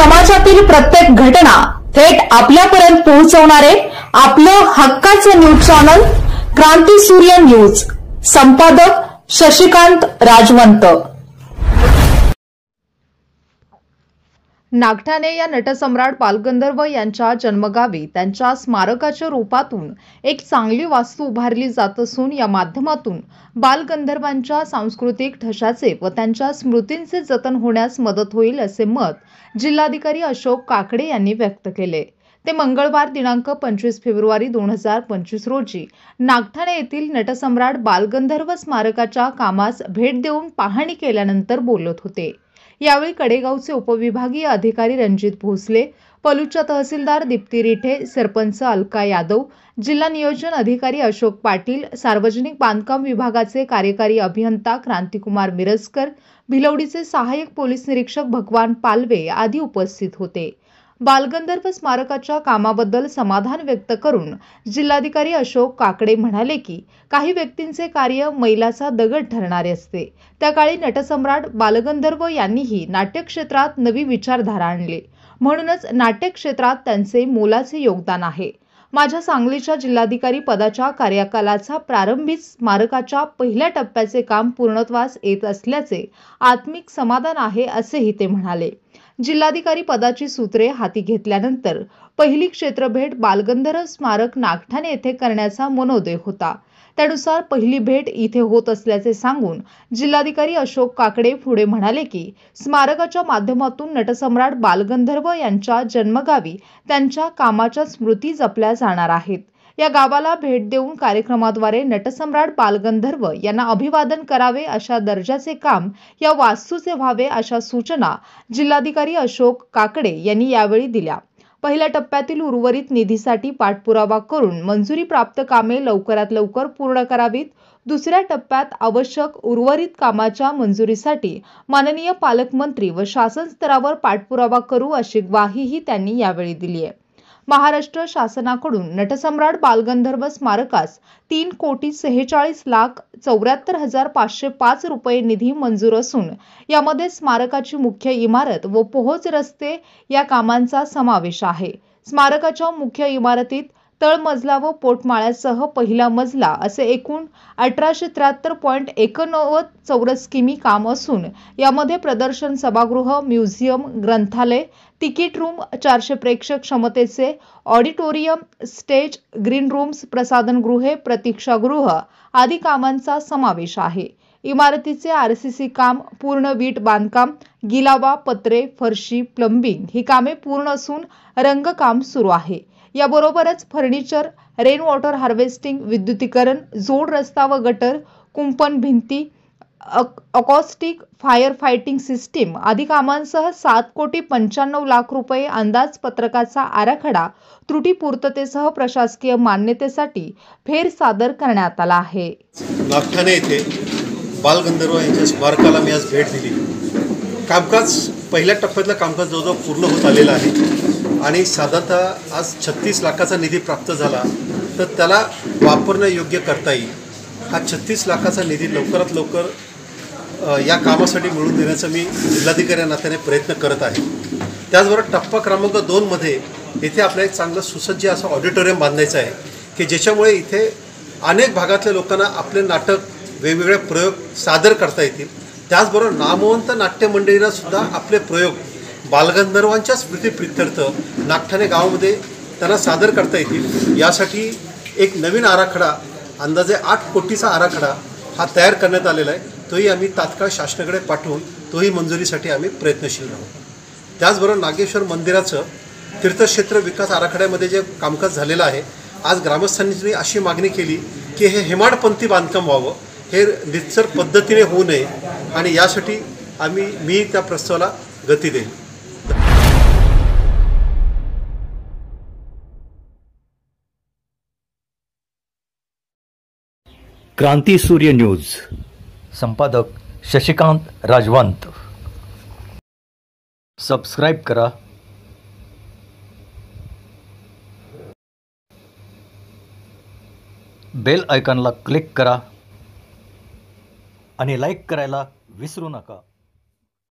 समाजातील प्रत्येक घटना थेट आपल्यापर्यंत पोहोचवणारे आपलं हक्काचं न्यूज चॅनल क्रांती सूर्य न्यूज। संपादक शशिकांत राजवंत। नागठाणे या नटसम्राट बालगंधर्व यांच्या जन्मगावी त्यांच्या स्मारकाच्या रूपातून एक चांगली वास्तू उभारली जात असून या माध्यमातून बालगंधर्वांच्या सांस्कृतिक ठशाचे व त्यांच्या स्मृतींचे जतन होण्यास मदत होईल असे मत जिल्हाधिकारी अशोक काकडे यांनी व्यक्त केले। ते मंगळवार दिनांक 25 फेब्रुवारी 2025 रोजी नागठाणे येथील नटसम्राट बालगंधर्व स्मारकाच्या कामास भेट देऊन पाहणी केल्यानंतर बोलत होते। यावेळी कडेगावचे उपविभागीय अधिकारी रणजित भोसले, पलूसच्या तहसीलदार दीप्ती रिठे, सरपंच अलका यादव, जिल्हा नियोजन अधिकारी अशोक पाटील, सार्वजनिक बांधकाम विभागाचे कार्यकारी अभियंता क्रांतिकुमार मिरजकर, भिलवडीचे सहाय्यक पोलीस निरीक्षक भगवान पालवे आदी उपस्थित होते। बालगंधर्व स्मारकाच्या कामाबद्दल समाधान व्यक्त करून जिल्हाधिकारी अशोक काकडे म्हणाले की काही व्यक्तींचे कार्य मैलाचा दगड ठरणारे असते। त्या काळी नटसम्राट बालगंधर्व यांनीही नाट्य क्षेत्रात नवी विचारधारा आणली, म्हणूनच नाट्य क्षेत्रात त्यांचे मोलाचे योगदान आहे। माझ्या सांगलीच्या जिल्हाधिकारी पदाच्या कार्यकालाचा प्रारंभीच स्मारकाच्या पहिल्या टप्प्याचे काम पूर्णत्वास येत असल्याचे आत्मिक समाधान आहे असेही ते म्हणाले। जिल्हाधिकारी पदाची सूत्रे हाती घेतल्यानंतर पहिली क्षेत्रभेट बालगंधर्व स्मारक नागठाणे येथे करण्याचा मनोदय होता। त्यानुसार पहिली भेट इथे होत असल्याचे सांगून जिल्हाधिकारी अशोक काकडे पुढे म्हणाले की स्मारकाच्या माध्यमातून नटसम्राट बालगंधर्व यांच्या जन्मगावी त्यांच्या कामाच्या स्मृती जपल्या जाणार आहेत। या गावाला भेट देऊन कार्यक्रमाद्वारे नटसम्राट बालगंधर्व यांना अभिवादन करावे अशा दर्जाचे काम या वास्तूचे व्हावे अशा सूचना जिल्हाधिकारी अशोक काकडे यांनी यावेळी दिल्या। पहिल्या टप्प्यातील उर्वरित निधीसाठी पाठपुरावा करून मंजुरी प्राप्त कामे लवकरात लवकर पूर्ण करावीत। दुसऱ्या टप्प्यात आवश्यक उर्वरित कामाच्या मंजुरीसाठी माननीय पालकमंत्री व शासन स्तरावर पाठपुरावा करू अशी ग्वाहीही त्यांनी यावेळी दिली आहे। महाराष्ट्र शासनाकडून नटसम्राट बालगंधर्व स्मारकास 3,46,74,505 रुपये निधी मंजूर असून यामध्ये स्मारकाची मुख्य इमारत व पोहोच रस्ते या कामांचा समावेश आहे। स्मारकाच्या मुख्य इमारतीत तळमजला व पोटमाळ्यासह पहिला मजला असे एकूण 1873.89 चौरस किमी काम असून यामध्ये प्रदर्शन सभागृह, म्युझियम, ग्रंथालय, तिकीट रूम, 400 प्रेक्षक क्षमतेचे ऑडिटोरियम, स्टेज, ग्रीन रूम्स, प्रसाधनगृहे, प्रतीक्षागृह आदी कामांचा समावेश आहे। इमारतीचे आरसीसी काम, पूर्ण वीट बांधकाम, गिलावा, पत्रे, फरशी, प्लंबिंग ही कामे पूर्ण असून रंगकाम सुरू आहे। याबरोबरच फर्निचर, रेन वॉटर हार्वेस्टिंग, विद्युतीकरण, जोड रस्ता व गटर, कुंपण भिंती, अकॉस्टिक, फायर फायटिंग सिस्टीम आदी कामांसह 7,95,00,000 रुपये अंदाजपत्रकाचा आराखडा त्रुटी पूर्ततेसह प्रशासकीय मान्यतेसाठी फेर सादर करण्यात आला आहे। नागठाणे येथे बालगंधर्व यांच्या स्मारकाला मी आज भेट दिली। कामकाज पहिल्या टप्प्यातलं कामकाज जवळजवळ पूर्ण होत आलेलं आहे आणि साधारणतः आज 36 लाखाचा निधी प्राप्त झाला तर त्याला वापरणं योग्य करता येईल। हा 36 लाखाचा निधी लवकरात लवकर या कामासाठी मिळवून देण्याचा मी जिल्हाधिकारी नात्याने प्रयत्न करत आहे। त्याचबरोबर टप्पा क्रमांक 2 मध्ये इथे आपल्याला एक चांगलं सुसज्ज असं ऑडिटोरियम बांधायचं आहे की ज्याच्यामुळे इथे अनेक भागातल्या लोकांना आपले नाटक, वेगवेगळे प्रयोग सादर करता येतील। त्याचबरोबर नामवंत नाट्य मंडळींना सुद्धा आपले प्रयोग बालगंधर्वांच्या स्मृतीप्रित्यर्थ नागठाणे गावामध्ये त्यांना सादर करता येतील। यासाठी एक नवीन आराखडा, अंदाजे 8 कोटीचा आराखडा हा तयार करण्यात आलेला आहे। तोही आम्ही तात्काळ शासनाकडे पाठवून तोही मंजुरीसाठी आम्ही प्रयत्नशील राहू। त्याचबरोबर नागेश्वर मंदिराचं तीर्थक्षेत्र विकास आराखड्यामध्ये जे कामकाज झालेलं आहे, आज ग्रामस्थांनी अशी मागणी केली की हे हेमाडपंथी बांधकाम व्हावं, हे निश्चित पद्धतीने होऊ नये आणि यासाठी मी त्या प्रस्तावाला गती देईन। क्रांती सूर्य न्यूज। संपादक शशिकांत राजवंत। सबस्क्राइब करा, बेल आयकॉनला क्लिक करा आणि लाईक करायला विसरू नका।